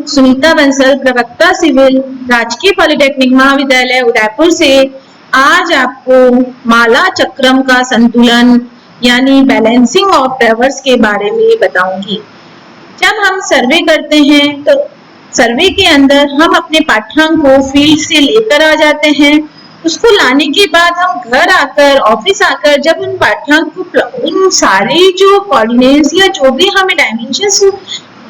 सुनीता बंसल, प्रवक्ता सिविल, राजकीय पॉलिटेक्निक महाविद्यालय उदयपुर से आज आपको माला चक्रम का संतुलन यानी बैलेंसिंग ऑफ ट्रैवर्स के बारे में बताऊंगी। जब हम सर्वे करते हैं तो सर्वे के अंदर हम अपने पाठ्यांक को फील्ड से लेकर आ जाते हैं। उसको लाने के बाद हम घर आकर, ऑफिस आकर जब उन पाठ्यांक को, उन सारे जो कोऑर्डिनेट्स या जो भी हमें डायमेंशंस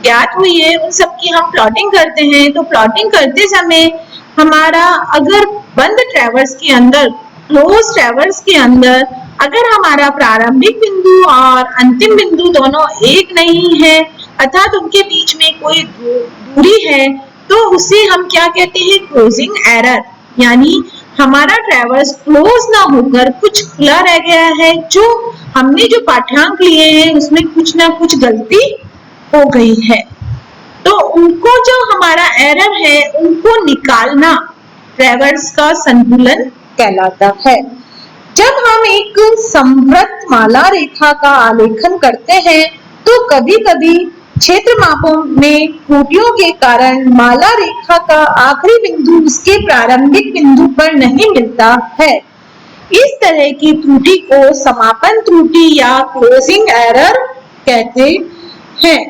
ज्ञात हुई है उन सब की हम प्लॉटिंग करते हैं। तो प्लॉटिंग करते समय हमारा अगर बंद ट्रैवर्स के अंदर, क्लोज ट्रैवर्स के अंदर अगर हमारा प्रारंभिक बिंदु और अंतिम बिंदु दोनों एक नहीं है अर्थात उनके बीच में कोई दूरी है तो उसे हम क्या कहते हैं, क्लोजिंग एरर। यानी हमारा ट्रैवर्स क्लोज ना होकर कुछ खुला रह गया है, जो हमने जो पाठ्यांक लिए हैं उसमें कुछ ना कुछ गलती हो गई है। तो उनको जो हमारा एरर है उनको निकालना ट्रैवर्स का संतुलन कहलाता है। जब हम एक समवृत्त माला रेखा का आलेखन करते हैं तो कभी-कभी क्षेत्र मापों में त्रुटियों के कारण माला रेखा का आखिरी बिंदु उसके प्रारंभिक बिंदु पर नहीं मिलता है। इस तरह की त्रुटि को समापन त्रुटि या क्लोजिंग एरर कहते हैं।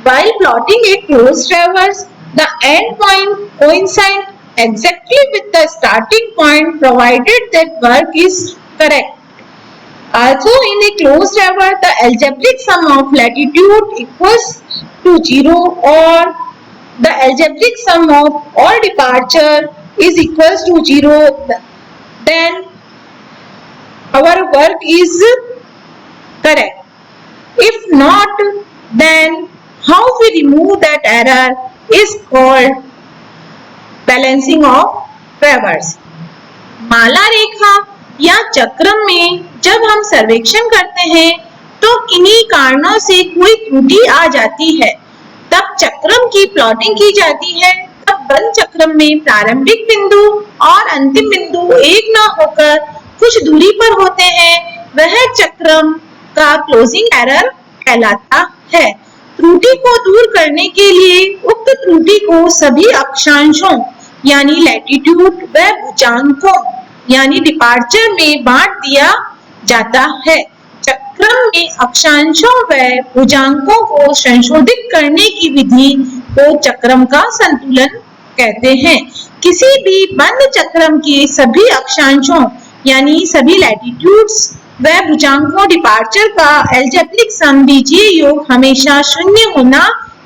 While plotting a closed traverse, the end point coincides exactly with the starting point provided that work is correct. Also, in a closed traverse, the algebraic sum of latitude equals to 0 or the algebraic sum of all departure is equals to 0. Then our work is correct. If not, then how we remove that error is called balancing of traverse. माला रेखा या चक्रम में जब हम सर्वेक्षण करते हैं तो किन्हीं कारणों से कोई त्रुटि आ जाती है, तब चक्रम की प्लॉटिंग की जाती है। तब बंद चक्रम में प्रारंभिक बिंदु और अंतिम बिंदु एक न होकर कुछ दूरी पर होते हैं, वह चक्रम का क्लोजिंग एरर कहलाता है। त्रुटि को दूर करने के लिए उक्त त्रुटि को सभी अक्षांशों यानी लैटिट्यूड व भुजांकों यानी डिपार्चर में बांट दिया जाता है। चक्रम में अक्षांशों व भुजांकों को संशोधित करने की विधि को चक्रम का संतुलन कहते हैं। किसी भी बंद चक्रम के सभी अक्षांशों यानी सभी लैटिट्यूड्स व भुजांकों डिपार्चर का एल्जेब्रिक सम बीजीय योग हमेशा शून्य होना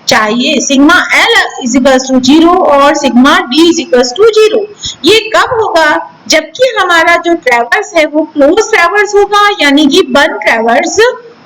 चाहिए। सिग्मा L = 0 और सिग्मा D = 0। ये कब होगा? जबकि हमारा जो ट्रैवर्स है वो क्लोज ट्रैवर्स होगा यानी कि बंद ट्रैवर्स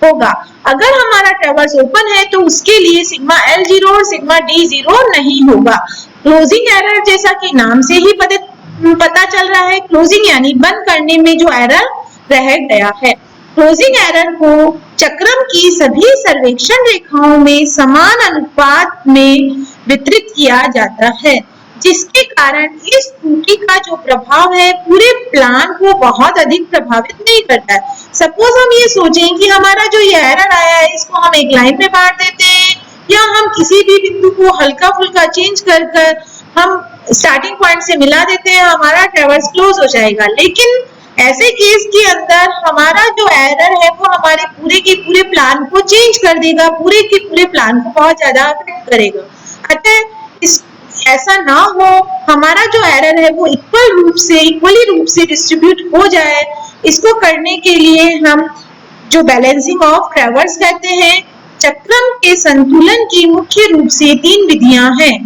होगा। अगर हमारा ट्रैवर्स ओपन है तो उसके लिए सिग्मा L 0 और सिग्मा D 0 नहीं होगा। क्लोजिंग एरर जैसा कि नाम से ही पता चल रहा है, क्लोजिंग यानी बंद करने में जो एरर रह गया है। क्लोजिंग एरर को चक्रम की सभी सर्वेक्षण रेखाओं में समान अनुपात में वितरित किया जाता है, जिसके कारण इस त्रुटि का जो प्रभाव है पूरे प्लान को बहुत अधिक प्रभावित नहीं करता है। सपोज हम ये सोचें कि हमारा जो ये एरर आया है इसको हम एक लाइन में बांट देते हैं या हम किसी भी बिंदु को हल्का फुल्का चेंज कर हम स्टार्टिंग पॉइंट से मिला देते हैं, हमारा ट्रैवर्स क्लोज हो जाएगा। लेकिन ऐसे केस के अंदर हमारा जो एरर है वो हमारे पूरे के पूरे प्लान को चेंज कर देगा, पूरे के पूरे प्लान को बहुत ज्यादा अफेक्ट करेगा। अतः ऐसा ना हो, हमारा जो एरर है वो इक्वली रूप से डिस्ट्रीब्यूट हो जाए। इसको करने के लिए हम जो बैलेंसिंग ऑफ ट्रैवर्स कहते हैं। चक्रम के संतुलन की मुख्य रूप से 3 विधियां हैं।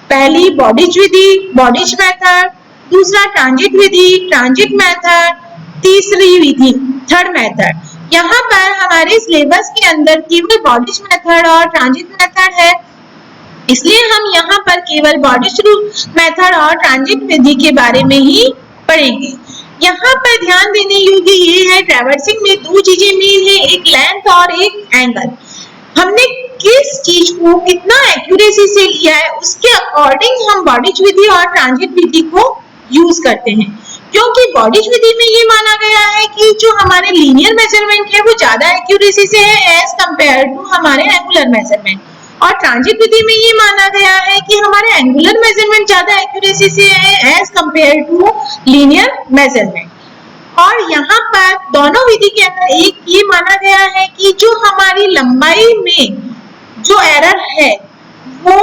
पहली बॉडिज विधि, बॉडिज मेथड, दूसरा ट्रांजिट विधि, ट्रांजिट मेथड, तीसरी विधि, थर्ड मेथड। यहाँ पर हमारे सिलेबस के अंदर केवल बॉडिज मेथड और ट्रांजिट मेथड है, इसलिए हम यहाँ पर केवल बॉडिज मेथड और ट्रांजिट विधि के बारे में ही पढ़ेंगे। यहाँ पर ध्यान देने योग्य ये है, ट्रैवर्सिंग में 2 चीजें मेन है, एक लेंथ और एक एंगल। हमने किस चीज को कितना एक्यूरेसी से लिया है उसके अकॉर्डिंग हम बॉडिज विधि और ट्रांजिट विधि को यूज करते हैं, क्योंकि बॉडिज विधि में ये माना गया है कि जो हमारे लीनियर मेजरमेंट है वो ज्यादा एक्यूरेसी से है एज कंपेयर टू हमारे एंगुलर मेजरमेंट। और ट्रांजिट विधि में ये माना गया है कि हमारे एंगुलर मेजरमेंट ज्यादा एक्यूरेसी से है as compare to linear measurement. और यहाँ पर दोनों विधि के अंदर एक ये माना गया है कि जो हमारी लंबाई में जो एरर है वो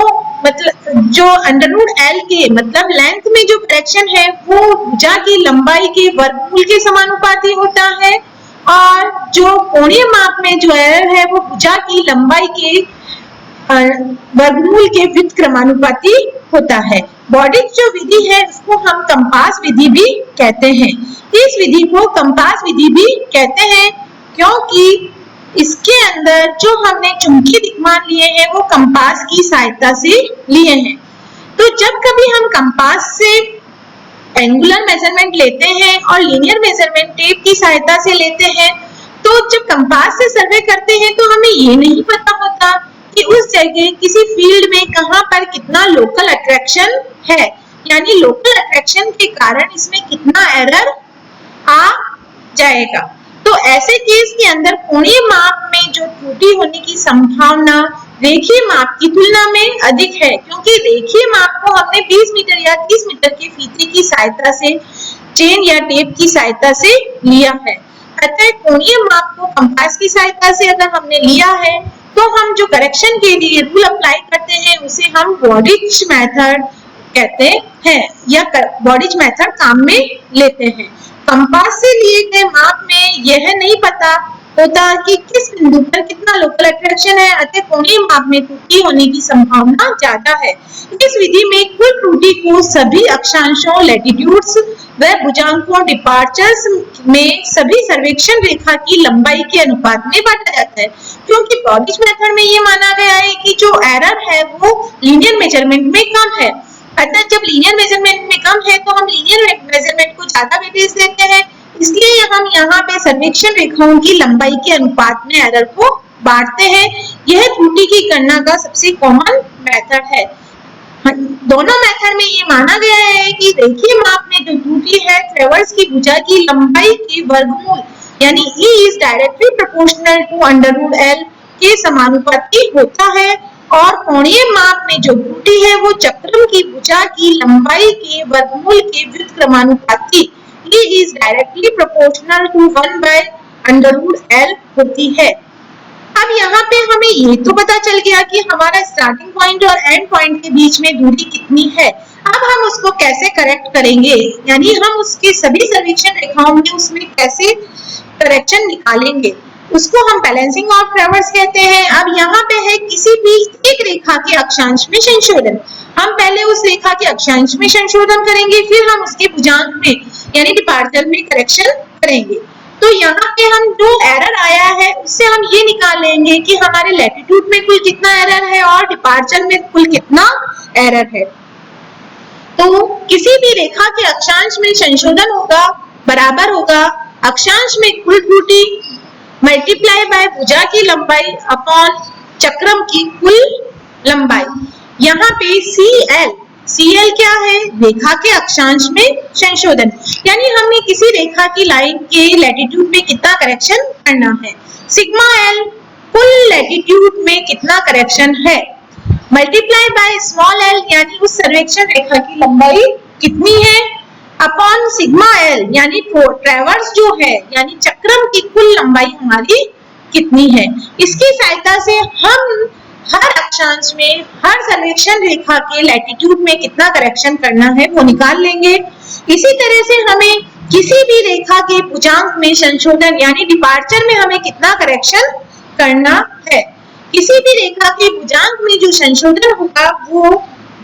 मतलब जो √L के मतलब लेंथ में जो करेक्शन है वो भुजा की लंबाई के वर्गमूल के समानुपाती होता है, और जो कोणीय माप में जो एरर है वो भुजा की लंबाई के वर्गमूल के व्युत्क्रमानुपाती होता है। बॉडी की जो विधि है उसको हम कंपास विधि भी कहते हैं। इस विधि को कंपास विधि भी कहते हैं क्योंकि इसके अंदर जो हमने चुंबकीय दिक्मान लिए हैं वो कंपास की सहायता से लिए हैं। तो जब कभी हम कंपास से एंगुलर मेजरमेंट लेते हैं और लीनियर मेजरमेंट टेप की सहायता से लेते हैं, तो जब कंपास से सर्वे करते हैं तो हमें ये नहीं पता होता कि उस जगह किसी फील्ड में कहां पर कितना लोकल अट्रैक्शन है, यानी लोकल अट्रैक्शन के कारण इसमें कितना एरर आ जाएगा। तो ऐसे केस के अंदर कोणीय माप में जो त्रुटि होने की संभावना रेखीय माप की तुलना में अधिक है, क्योंकि रेखीय माप को हमने 20 मीटर या 30 मीटर के फीते की सहायता से, चेन या टेप की सहायता से लिया है। अतः कोणीय माप को कंपास की सहायता से अगर हमने लिया है तो हम जो करेक्शन के लिए रूल अप्लाई करते हैं उसे हम बॉडिज मेथड कहते हैं या बॉडिज मेथड काम में लेते हैं। कंपास से लिए गए माप में यह नहीं पता होता कि किस बिंदु पर कितना लोकल अट्रैक्शन है, अतः कोणीय माप में त्रुटि होने की संभावना ज्यादा है। इस विधि में कुल त्रुटि को सभी अक्षांशों, लैटिट्यूड्स व भुजांकों, डिपार्चर्स में सभी सर्वेक्षण रेखा की लंबाई के अनुपात में बांटा जाता है, क्योंकि बॉडिज मेथड में ये माना गया है कि जो एरर है वो लीनियर मेजरमेंट में कम है। अतः जब लीनियर मेजरमेंट में कम है तो हम लीनियर मेजरमेंट को ज्यादा वेटेज देते हैं, इसलिए हम यहाँ पे सर्वेक्षण रेखाओं की लंबाई के अनुपात में एरर को बांटते हैं। यह त्रुटि की गणना का सबसे कॉमन मेथड है। दोनों मेथड में ये माना गया है कि रेखीय माप में जो त्रुटि है ट्रेवर्स की भुजा की लंबाई के वर्गमूल यानी E is directly proportional to √L के समानुपाती होता है, और कोणीय माप में जो त्रुटि है वो चक्रम की भुजा की लंबाई के वर्गमूल के व्युत्क्रमानुपाती E is directly proportional to 1/√L होती है। अब यहाँ पे हमें ये तो पता चल गया कि हमारा स्टार्टिंग पॉइंट और एंड पॉइंट के बीच में दूरी कितनी है। अब हम उसको कैसे करेक्ट करेंगे, यानी हम उसके सभी सर्वेक्षण रेखाओं में उसमें कैसे करेक्शन निकालेंगे, उसको हम बैलेंसिंग ऑफ ट्रेवर्स कहते हैं। अब यहाँ पे है किसी भी एक रेखा के अक्षांश में संशोधन। हम पहले उस रेखा के अक्षांश में संशोधन करेंगे, फिर हम उसके भुजांक में यानी डिपार्चर में करेक्शन करेंगे। तो यहाँ पे हम जो एरर आया है उससे हम ये निकाल लेंगे कि हमारे लैटिट्यूड में कुल कितना एरर है और डिपार्चर में कुल कितना एरर है। तो किसी भी रेखा के अक्षांश में संशोधन होगा बराबर होगा अक्षांश में कुल त्रुटि मल्टीप्लाई बाय भुजा की लंबाई अपॉन चक्रम की कुल लंबाई। यहाँ पे CL क्या है, रेखा के अक्षांश में संशोधन, यानी हमें किसी रेखा की लाइन के लैटिट्यूड में कितना करेक्शन करना है। सिग्मा L कुल लैटिट्यूड में कितना करेक्शन है, मल्टीप्लाई बाय स्मॉल l यानी उस सर्वेक्षण रेखा की लंबाई कितनी है, अपॉन सिग्मा L यानी ट्रेवर्स जो है यानी चक्रम की कुल लंबाई हमारी कितनी है। इसकी सहायता से हम हर अक्षांश में हर सर्वेक्षण रेखा के लैटिट्यूड में कितना करेक्शन करना है वो निकाल लेंगे। इसी तरह से हमें किसी भी रेखा के भुजांक में संशोधन यानी डिपार्चर में हमें कितना करेक्शन करना है। किसी भी रेखा के भुजांक में जो संशोधन होगा वो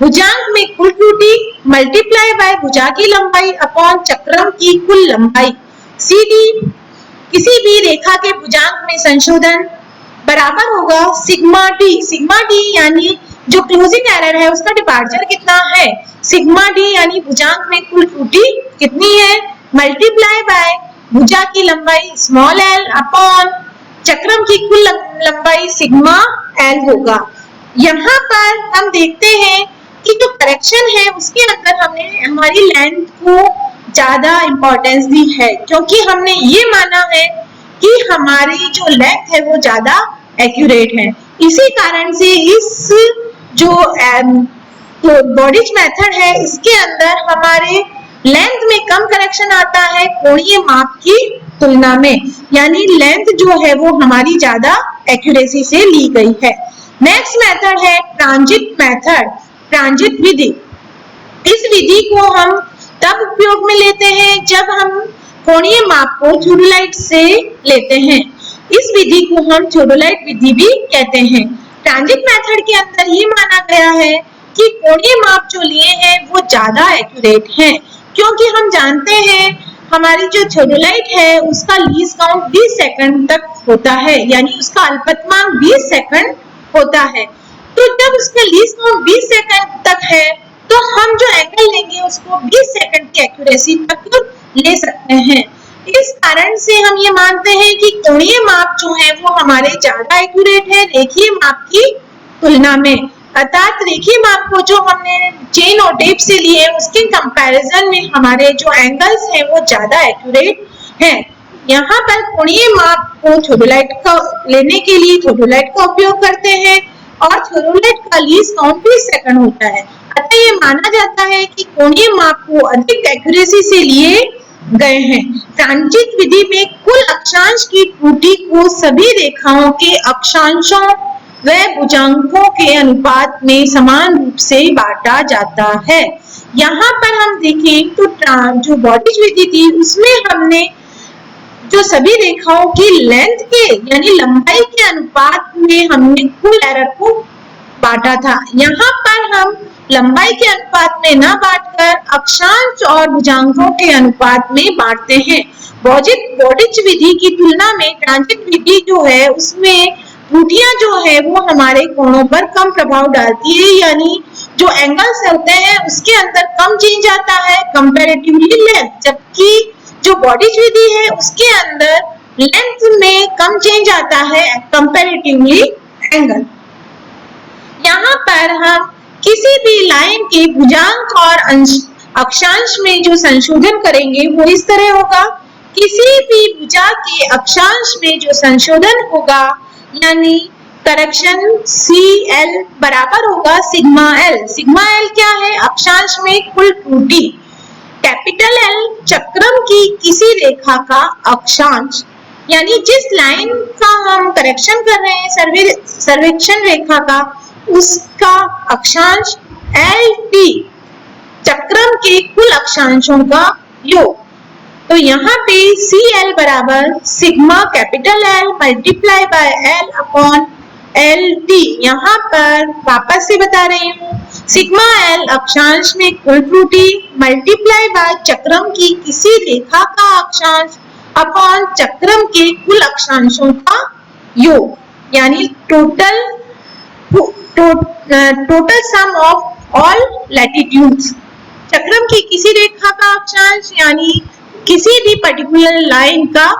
भुजांक में कुल त्रुटि मल्टीप्लाई बाय भुजा की लंबाई अपॉन चक्रम की कुल लंबाई CD किसी भी रेखा के भुजांक में संशोधन बराबर होगा सिग्मा D यानी जो क्लोजिंग एरर है उसका डिपार्चर कितना है, सिग्मा D यानी भुजांक में कुल त्रुटि कितनी है, मल्टीप्लाई बाय भुजा की लंबाई स्मॉल l अपॉन चक्रम की कुल लंबाई सिग्मा L होगा। यहाँ पर हम देखते हैं कि जो करेक्शन है उसके अंदर हमने हमारी लेंथ को ज्यादा इंपॉर्टेंस दी है, क्योंकि हमने ये माना है कि हमारी जो लेंथ है वो ज्यादा एक्यूरेट है। इसी कारण से इस जो बॉडिज मेथड है इसके अंदर हमारे लेंथ में कम करेक्शन आता है कोणीय माप की तुलना में, यानी लेंथ जो है वो हमारी ज्यादा एक्यूरेसी से ली गई है। नेक्स्ट मेथड है ट्रांजिट मेथड, ट्रांजिट विधि। इस विधि को हम तब उपयोग में लेते हैं जब हम कोणीय माप को थियोडोलाइट से लेते हैं। इस विधि को हम थियोडोलाइट विधि भी कहते हैं। ट्रांजिट मेथड के अंदर ये माना गया है कि कोणीय माप जो लिए हैं वो ज्यादा एक्यूरेट हैं, क्योंकि हम जानते हैं हमारी जो थियोडोलाइट है उसका लीस्ट काउंट 20 सेकंड तक होता है, यानी उसका अल्पतमांक 20 सेकंड होता है। तो जब उसका लीस्ट काउंट 20 सेकंड तक है तो हम जो एंगल लेंगे उसको 20 सेकंड की एक्यूरेसी तक ले सकते हैं। इस कारण से हम ये मानते हैं कि कोणीय माप जो है वो हमारे ज्यादा एक्यूरेट है रेखीय माप की तुलना में। अर्थात रेखीय माप को जो हमने चेन और टेप से लिए उसके कंपैरिजन में हमारे जो एंगल्स हैं वो ज्यादा एक्यूरेट हैं। यहाँ पर कोणीय माप को थियोडोलाइट का लेने के लिए थियोडोलाइट का उपयोग करते हैं और थियोडोलाइट का लीस्ट काउंट 20 सेकंड होता है। अतः ये माना जाता है कि कोणीय माप को अधिक एक्यूरेसी से लिए गए हैं। ट्रांजिट विधि में कुल अक्षांश की त्रुटि को सभी रेखाओं के अक्षांशों व भुजांकों के अनुपात में समान रूप से बांटा जाता है। यहाँ पर हम देखें तो जो बॉडिज विधि थी उसमें हमने जो सभी रेखाओं की लेंथ के यानी लंबाई के अनुपात में हमने कुल एरर को बांटा था। यहाँ पर हम लंबाई के अनुपात में न बांटकर अक्षांश और भुजांकों के अनुपात में बांटते हैं। बॉडिज विधि की तुलना में ट्रांजिट विधि जो है उसमें त्रुटियां जो है वो हमारे कोणों पर कम प्रभाव डालती है, यानी जो एंगल्स होते हैं उसके अंदर कम चेंज आता है कंपैरेटिवली लेंथ, जबकि जो बॉडिज विधि है उसके अंदर लेंथ में कम चेंज आता है कंपैरेटिवली एंगल। यहाँ पर हम किसी भी लाइन के भुजांक और अक्षांश में जो संशोधन करेंगे वो इस तरह होगा। किसी भी भुजा के अक्षांश में जो संशोधन होगा यानी करेक्शन CL बराबर होगा सिग्मा L। सिग्मा L क्या है? अक्षांश में कुल त्रुटि। कैपिटल L चक्रम की किसी रेखा का अक्षांश, यानी जिस लाइन का हम करेक्शन कर रहे हैं सर्वेक्षण रेखा का उसका अक्षांश LT चक्रम के कुल अक्षांशों का योग। तो यहाँ पे CL बराबर sigma capital L multiply by L upon LT। यहाँ पर वापस से बता रही हूँ, सिग्मा L अक्षांश में कुल त्रुटि मल्टीप्लाई बाय चक्रम की किसी रेखा का अक्षांश अपॉन चक्रम के कुल अक्षांशों का योग, यानी total sum of all latitudes. चक्रम की किसी रेखा का अक्षांश यानी किसी भी पर्टिकुलर लाइन का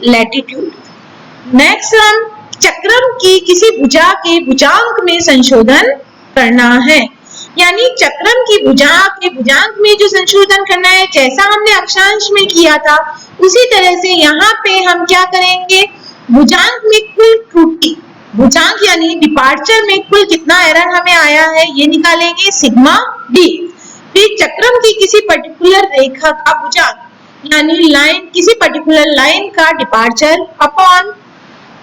लैटिट्यूड। नेक्स्ट हम चक्रम की किसी भुजा के भुजांक में संशोधन करना है, यानी चक्रम की भुजा के भुजांक में जो संशोधन करना है जैसा हमने अक्षांश में किया था उसी तरह से यहाँ पे हम क्या करेंगे, भुजांक में कुल त्रुटि, भुजांक यानी डिपार्चर में कुल कितना एरर हमें आया है ये निकालेंगे सिग्मा D। फिर चक्रम की किसी पर्टिकुलर रेखा का भुजांक यानी लाइन किसी पर्टिकुलर लाइन का डिपार्चर अपॉन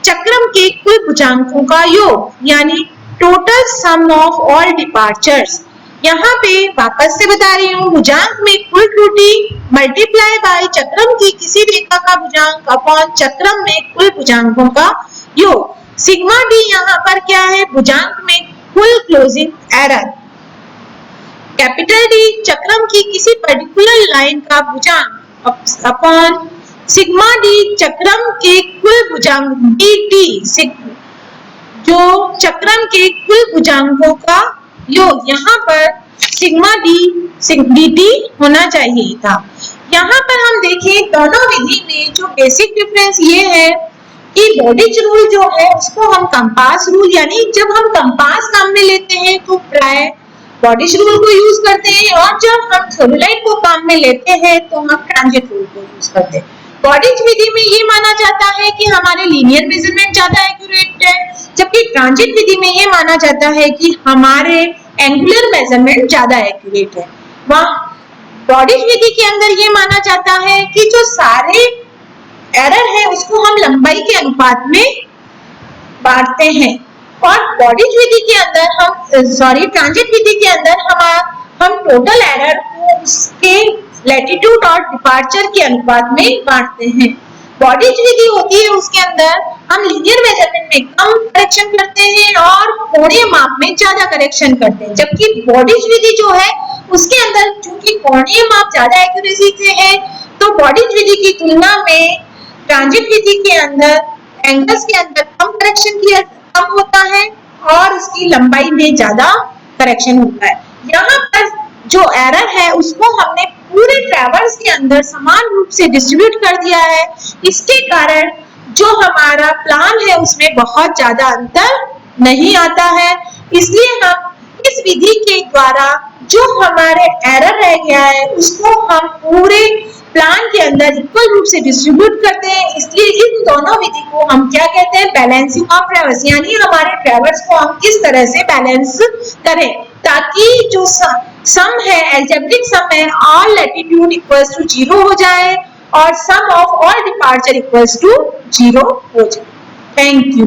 चक्रम के कुल भुजांकों का योग, यानी total sum of all departures. यहाँ पे वापस से बता रही हूँ, भुजांक में कुल त्रुटि मल्टीप्लाई बाय चक्रम की किसी रेखा का भुजांक अपॉन चक्रम में कुल भुजांकों का योग। सिग्मा D यहाँ पर क्या है, भुजांक में कुल क्लोजिंग एरर। कैपिटल D चक्रम की किसी पर्टिकुलर लाइन का भुजांक अपॉन सिग्मा D चक्रम के कुल भुजांक DT जो चक्रम के कुल भुजांकों का योग। यहाँ पर सिग्मा DT होना चाहिए था। यहाँ पर हम देखें दोनों विधि में जो बेसिक डिफरेंस ये है कि बॉडिज रूल जो है उसको हम कंपास रूल, यानी जब हम कंपास काम में लेते हैं तो प्राय बॉडिज रूल को यूज करते हैं और जब हम थियोडोलाइट को काम में लेते हैं तो हम ट्रांजिट रूल को यूज करते हैं। बॉडिज विधि में ये माना जाता है कि हमारे लीनियर मेजरमेंट ज्यादा एक्यूरेट है, जबकि ट्रांजिट विधि में ये माना जाता है कि हमारे एंगुलर मेजरमेंट ज्यादा एक्यूरेट है। बॉडिज विधि के अंदर ये माना जाता है कि जो सारे एरर है उसको हम लंबाई के अनुपात में बांटते हैं, और बॉडिज विधि के अंदर ट्रांजिट विधि के अंदर हम टोटल एरर को उसके लैटिट्यूड और डिपार्चर के अनुपात में बांटते हैं। बॉडिज विधि होती है उसके अंदर हम लीनियर मेजरमेंट में कम करेक्शन करते हैं और कोणीय माप में ज्यादा करेक्शन करते हैं, जबकि बॉडिज विधि जो है उसके अंदर चूंकि कोणीय माप ज्यादा एक्यूरेसी से है तो बॉडिज विधि की तुलना में ट्रांजिट विधि के अंदर एंगल्स के अंदर कम होता है और उसकी लंबाई में ज्यादा करेक्शन होता है। यहाँ पर जो एरर है उसको हमने पूरे ट्रैवर्स के अंदर समान रूप से डिस्ट्रीब्यूट कर दिया है, इसके कारण जो हमारा प्लान है उसमें बहुत ज्यादा अंतर नहीं आता है। इसलिए हम इस विधि के द्वारा जो हमारे एरर रह गया है उसको हम पूरे प्लान के अंदर इक्वल रूप से डिस्ट्रीब्यूट करते हैं। इसलिए इन दोनों विधि को हम क्या कहते हैं, बैलेंसिंग ऑफ ट्रैवर्स, यानी हमारे ट्रैवर्स को हम किस तरह से बैलेंस करें ताकि जो सम है, अलजेब्रिक सम है, ऑल लैटिट्यूड इक्वल्स टू 0 हो जाए और sum of all departure equals to 0 हो जाए। Thank you.